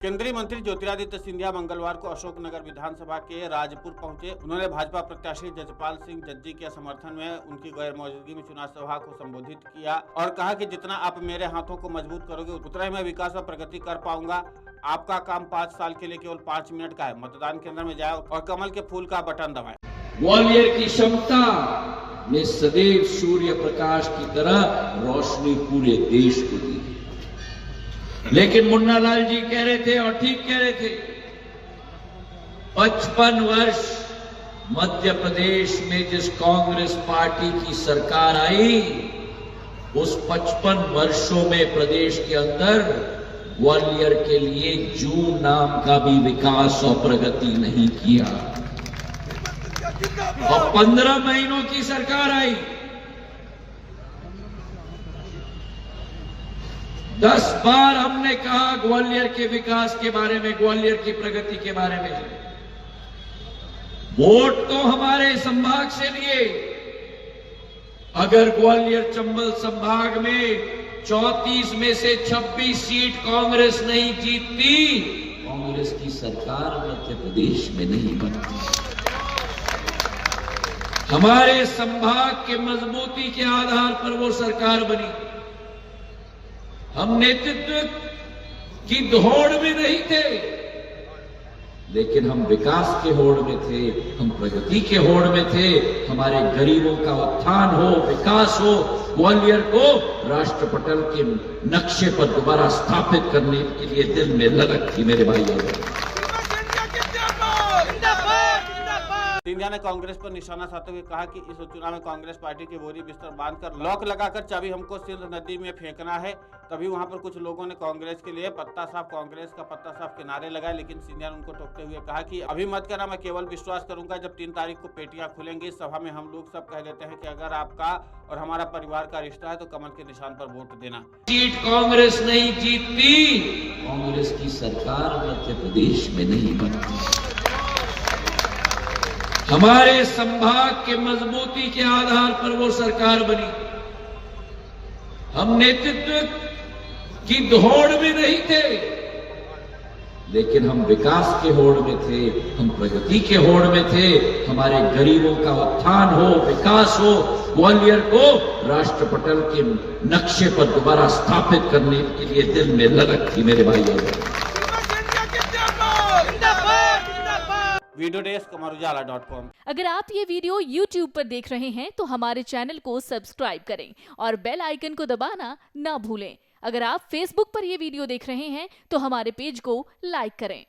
केंद्रीय मंत्री ज्योतिरादित्य सिंधिया मंगलवार को अशोकनगर विधानसभा के राजपुर पहुंचे। उन्होंने भाजपा प्रत्याशी जजपाल सिंह जज्जी के समर्थन में उनकी गैर मौजूदगी में चुनाव सभा को संबोधित किया और कहा कि जितना आप मेरे हाथों को मजबूत करोगे उतना ही मैं विकास और प्रगति कर पाऊंगा। आपका काम 5 साल के लिए केवल 5 मिनट का है। मतदान केंद्र में जाए और कमल के फूल का बटन दबाएं। ग्वालियर की क्षमता ने सदैव सूर्य प्रकाश की तरह रोशनी पूरे देश को दी। लेकिन मुन्ना लाल जी कह रहे थे और ठीक कह रहे थे, 55 वर्ष मध्य प्रदेश में जिस कांग्रेस पार्टी की सरकार आई, उस 55 वर्षों में प्रदेश के अंदर ग्वालियर के लिए जू नाम का भी विकास और प्रगति नहीं किया। और 15 महीनों की सरकार आई, 10 बार हमने कहा ग्वालियर के विकास के बारे में, ग्वालियर की प्रगति के बारे में। वोट तो हमारे संभाग से लिए। अगर ग्वालियर चंबल संभाग में 34 में से 26 सीट कांग्रेस नहीं जीतती, कांग्रेस की सरकार मध्य प्रदेश में नहीं बनती। हमारे संभाग के मजबूती के आधार पर वो सरकार बनी। हम नेतृत्व की दौड़ में नहीं थे, लेकिन हम विकास के होड़ में थे, हम प्रगति के होड़ में थे। हमारे गरीबों का उत्थान हो, विकास हो, ग्वालियर को राष्ट्रपटल के नक्शे पर दोबारा स्थापित करने के लिए दिल में लगन थी मेरे भाइयों। सिंधिया ने कांग्रेस पर निशाना साधते हुए कहा कि इस उपचुनाव में कांग्रेस पार्टी की बोरी बिस्तर बांधकर लॉक लगाकर चाबी हमको सिंध नदी में फेंकना है। तभी वहां पर कुछ लोगों ने कांग्रेस के लिए पत्ता साफ, कांग्रेस का पत्ता साफ के नारे लगाए, लेकिन सिंधिया ने उनको टोकते हुए कहा कि अभी मत करना, मैं केवल विश्वास करूंगा जब 3 तारीख को पेटियां खुलेंगी। इस सभा में हम लोग सब कह देते हैं कि अगर आपका और हमारा परिवार का रिश्ता है तो कमल के निशान पर वोट देना। सीट कांग्रेस नहीं जीतती, कांग्रेस की सरकार मध्य प्रदेश में नहीं बनती। हमारे संभाग के मजबूती के आधार पर वो सरकार बनी। हम नेतृत्व की दौड़ में नहीं थे, लेकिन हम विकास के होड़ में थे, हम प्रगति के होड़ में थे। हमारे गरीबों का उत्थान हो, विकास हो, ग्वालियर को राष्ट्रपटल के नक्शे पर दोबारा स्थापित करने के लिए दिल में लगन थी मेरे भाइयों। वीडियो डेस्क अमरुजाला.com। अगर आप ये वीडियो YouTube पर देख रहे हैं तो हमारे चैनल को सब्सक्राइब करें और बेल आइकन को दबाना ना भूलें। अगर आप Facebook पर ये वीडियो देख रहे हैं तो हमारे पेज को लाइक करें।